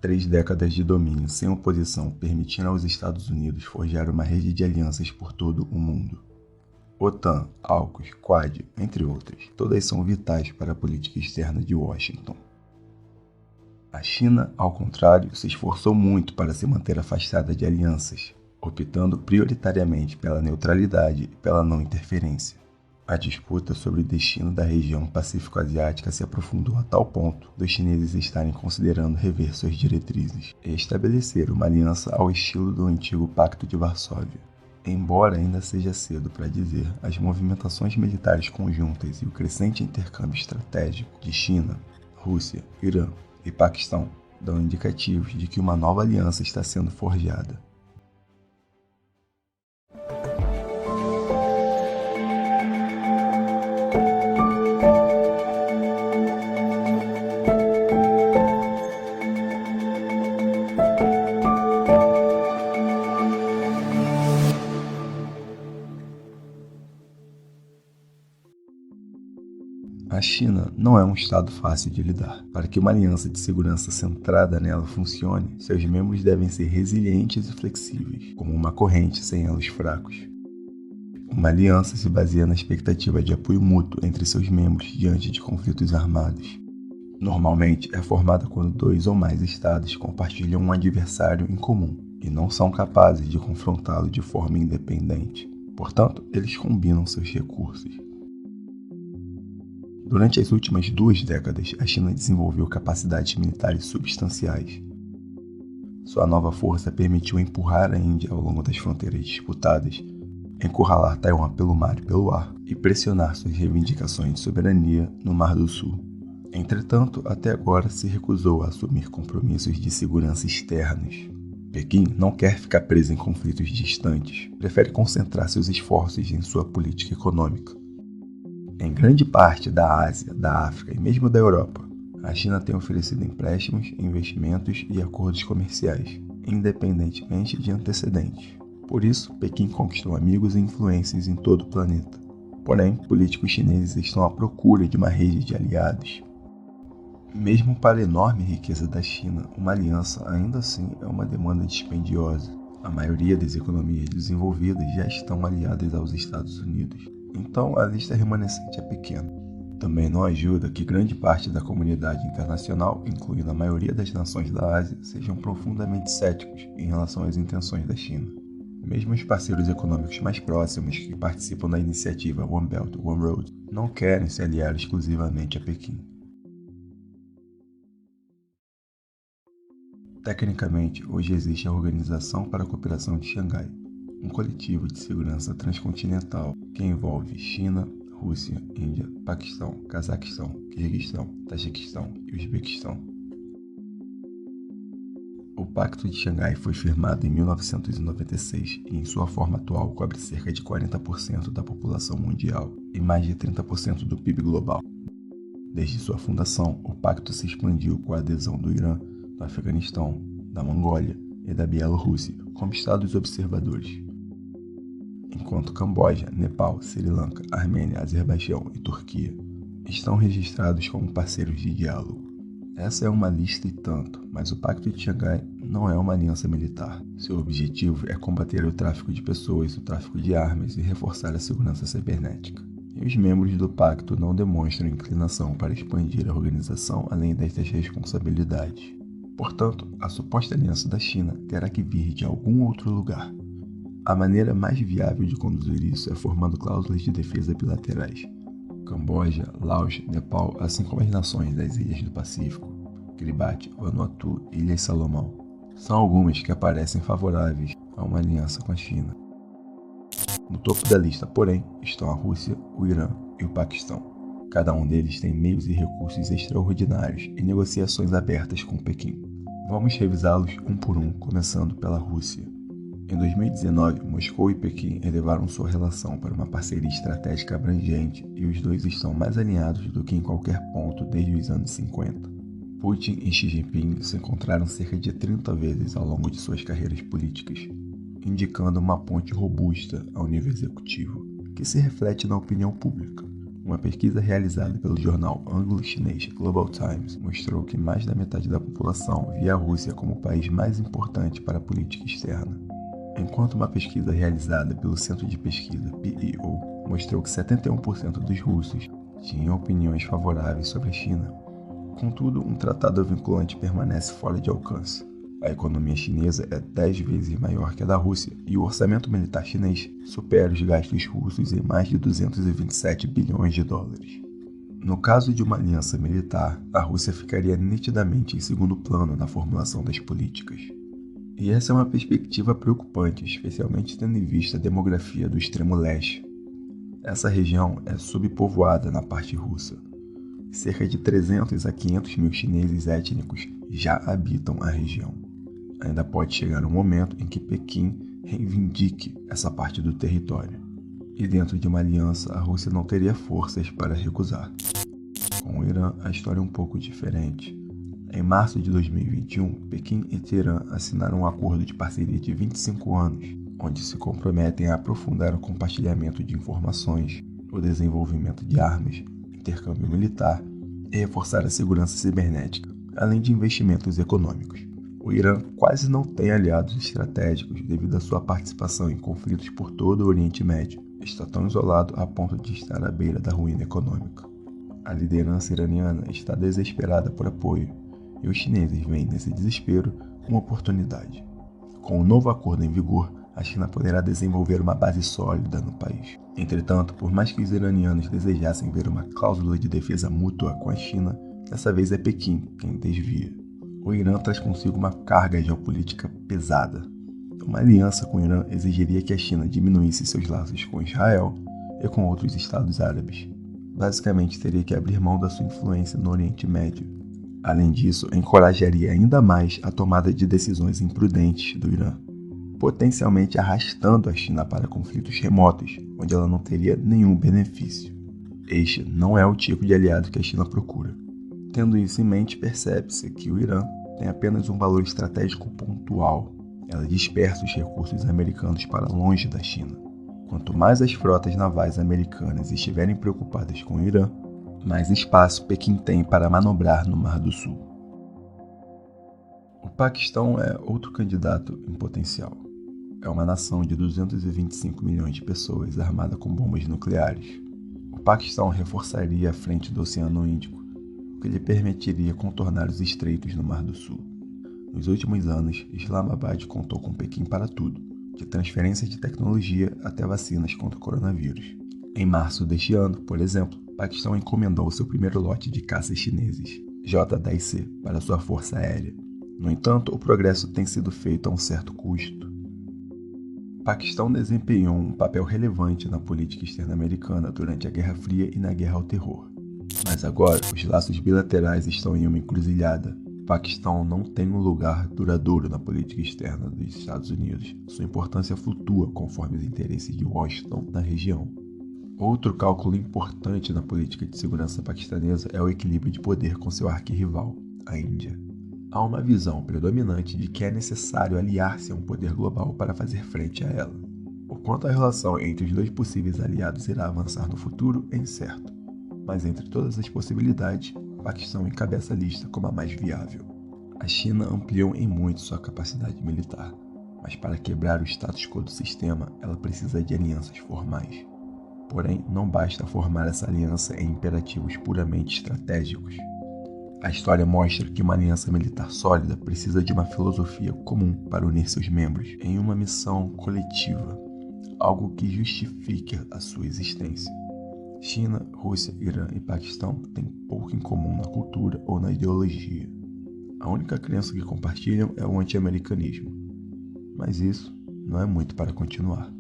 3 décadas de domínio sem oposição permitiram aos Estados Unidos forjar uma rede de alianças por todo o mundo. OTAN, AUKUS, Quad, entre outras, todas são vitais para a política externa de Washington. A China, ao contrário, se esforçou muito para se manter afastada de alianças, optando prioritariamente pela neutralidade e pela não interferência. A disputa sobre o destino da região Pacífico-Asiática se aprofundou a tal ponto dos chineses estarem considerando rever suas diretrizes e estabelecer uma aliança ao estilo do antigo Pacto de Varsóvia. Embora ainda seja cedo para dizer, as movimentações militares conjuntas e o crescente intercâmbio estratégico de China, Rússia, Irã e Paquistão dão indicativos de que uma nova aliança está sendo forjada. A China não é um estado fácil de lidar. Para que uma aliança de segurança centrada nela funcione, seus membros devem ser resilientes e flexíveis, como uma corrente sem elos fracos. Uma aliança se baseia na expectativa de apoio mútuo entre seus membros diante de conflitos armados. Normalmente é formada quando 2 ou mais estados compartilham um adversário em comum e não são capazes de confrontá-lo de forma independente. Portanto, eles combinam seus recursos. Durante as últimas 2 décadas, a China desenvolveu capacidades militares substanciais. Sua nova força permitiu empurrar a Índia ao longo das fronteiras disputadas, encurralar Taiwan pelo mar e pelo ar e pressionar suas reivindicações de soberania no Mar do Sul. Entretanto, até agora se recusou a assumir compromissos de segurança externos. Pequim não quer ficar preso em conflitos distantes, prefere concentrar seus esforços em sua política econômica. Em grande parte da Ásia, da África e mesmo da Europa, a China tem oferecido empréstimos, investimentos e acordos comerciais, independentemente de antecedentes. Por isso, Pequim conquistou amigos e influências em todo o planeta. Porém, políticos chineses estão à procura de uma rede de aliados. Mesmo para a enorme riqueza da China, uma aliança ainda assim é uma demanda dispendiosa. A maioria das economias desenvolvidas já estão aliadas aos Estados Unidos. Então, a lista remanescente é pequena. Também não ajuda que grande parte da comunidade internacional, incluindo a maioria das nações da Ásia, sejam profundamente céticos em relação às intenções da China. Mesmo os parceiros econômicos mais próximos que participam da iniciativa One Belt, One Road não querem se aliar exclusivamente a Pequim. Tecnicamente, hoje existe a Organização para a Cooperação de Xangai, um coletivo de segurança transcontinental que envolve China, Rússia, Índia, Paquistão, Cazaquistão, Quirguistão, Tajiquistão e Uzbequistão. O Pacto de Xangai foi firmado em 1996 e, em sua forma atual, cobre cerca de 40% da população mundial e mais de 30% do PIB global. Desde sua fundação, o pacto se expandiu com a adesão do Irã, do Afeganistão, da Mongólia e da Bielorrússia como estados observadores, enquanto Camboja, Nepal, Sri Lanka, Armênia, Azerbaijão e Turquia estão registrados como parceiros de diálogo. Essa é uma lista e tanto, mas o Pacto de Xangai não é uma aliança militar. Seu objetivo é combater o tráfico de pessoas, o tráfico de armas e reforçar a segurança cibernética. E os membros do pacto não demonstram inclinação para expandir a organização além destas responsabilidades. Portanto, a suposta aliança da China terá que vir de algum outro lugar. A maneira mais viável de conduzir isso é formando cláusulas de defesa bilaterais. Camboja, Laos, Nepal, assim como as nações das Ilhas do Pacífico, Kiribati, Vanuatu e Ilhas Salomão, são algumas que aparecem favoráveis a uma aliança com a China. No topo da lista, porém, estão a Rússia, o Irã e o Paquistão. Cada um deles tem meios e recursos extraordinários e negociações abertas com Pequim. Vamos revisá-los um por um, começando pela Rússia. Em 2019, Moscou e Pequim elevaram sua relação para uma parceria estratégica abrangente e os dois estão mais alinhados do que em qualquer ponto desde os anos 50. Putin e Xi Jinping se encontraram cerca de 30 vezes ao longo de suas carreiras políticas, indicando uma ponte robusta ao nível executivo, que se reflete na opinião pública. Um Uma pesquisa realizada pelo jornal anglo-chinês Global Times mostrou que mais da metade da população via a Rússia como o país mais importante para a política externa, enquanto uma pesquisa realizada pelo Centro de Pesquisa PEO mostrou que 71% dos russos tinham opiniões favoráveis sobre a China. Contudo, um tratado vinculante permanece fora de alcance. A economia chinesa é 10 vezes maior que a da Rússia e o orçamento militar chinês supera os gastos russos em mais de 227 bilhões de dólares. No caso de uma aliança militar, a Rússia ficaria nitidamente em segundo plano na formulação das políticas. E essa é uma perspectiva preocupante, especialmente tendo em vista a demografia do extremo leste. Essa região é subpovoada na parte russa. Cerca de 300 a 500 mil chineses étnicos já habitam a região. Ainda pode chegar um momento em que Pequim reivindique essa parte do território. E dentro de uma aliança, a Rússia não teria forças para recusar. Com o Irã, a história é um pouco diferente. Em março de 2021, Pequim e Teherã assinaram um acordo de parceria de 25 anos, onde se comprometem a aprofundar o compartilhamento de informações, o desenvolvimento de armas, intercâmbio militar e reforçar a segurança cibernética, além de investimentos econômicos. O Irã quase não tem aliados estratégicos devido à sua participação em conflitos por todo o Oriente Médio. Está tão isolado a ponto de estar à beira da ruína econômica. A liderança iraniana está desesperada por apoio, e os chineses veem nesse desespero uma oportunidade. Com o novo acordo em vigor, a China poderá desenvolver uma base sólida no país. Entretanto, por mais que os iranianos desejassem ver uma cláusula de defesa mútua com a China, dessa vez é Pequim quem desvia. O Irã traz consigo uma carga geopolítica pesada. Uma aliança com o Irã exigiria que a China diminuísse seus laços com Israel e com outros estados árabes. Basicamente, teria que abrir mão da sua influência no Oriente Médio. Além disso, encorajaria ainda mais a tomada de decisões imprudentes do Irã, potencialmente arrastando a China para conflitos remotos, onde ela não teria nenhum benefício. Este não é o tipo de aliado que a China procura. Tendo isso em mente, percebe-se que o Irã tem apenas um valor estratégico pontual. Ela dispersa os recursos americanos para longe da China. Quanto mais as frotas navais americanas estiverem preocupadas com o Irã, mais espaço Pequim tem para manobrar no Mar do Sul. O Paquistão é outro candidato em potencial. É uma nação de 225 milhões de pessoas armada com bombas nucleares. O Paquistão reforçaria a frente do Oceano Índico, o que lhe permitiria contornar os estreitos no Mar do Sul. Nos últimos anos, Islamabad contou com Pequim para tudo, de transferência de tecnologia até vacinas contra o coronavírus. Em março deste ano, por exemplo, o Paquistão encomendou seu primeiro lote de caças chineses, J-10C, para sua força aérea. No entanto, o progresso tem sido feito a um certo custo. O Paquistão desempenhou um papel relevante na política externa americana durante a Guerra Fria e na Guerra ao Terror. Mas agora, os laços bilaterais estão em uma encruzilhada. O Paquistão não tem um lugar duradouro na política externa dos Estados Unidos. Sua importância flutua conforme os interesses de Washington na região. Outro cálculo importante na política de segurança paquistanesa é o equilíbrio de poder com seu arquirrival, a Índia. Há uma visão predominante de que é necessário aliar-se a um poder global para fazer frente a ela. O quanto a relação entre os dois possíveis aliados irá avançar no futuro é incerto, mas entre todas as possibilidades, o Paquistão encabeça a lista como a mais viável. A China ampliou em muito sua capacidade militar, mas para quebrar o status quo do sistema, ela precisa de alianças formais. Porém, não basta formar essa aliança em imperativos puramente estratégicos. A história mostra que uma aliança militar sólida precisa de uma filosofia comum para unir seus membros em uma missão coletiva, algo que justifique a sua existência. China, Rússia, Irã e Paquistão têm pouco em comum na cultura ou na ideologia. A única crença que compartilham é o anti-americanismo. Mas isso não é muito para continuar.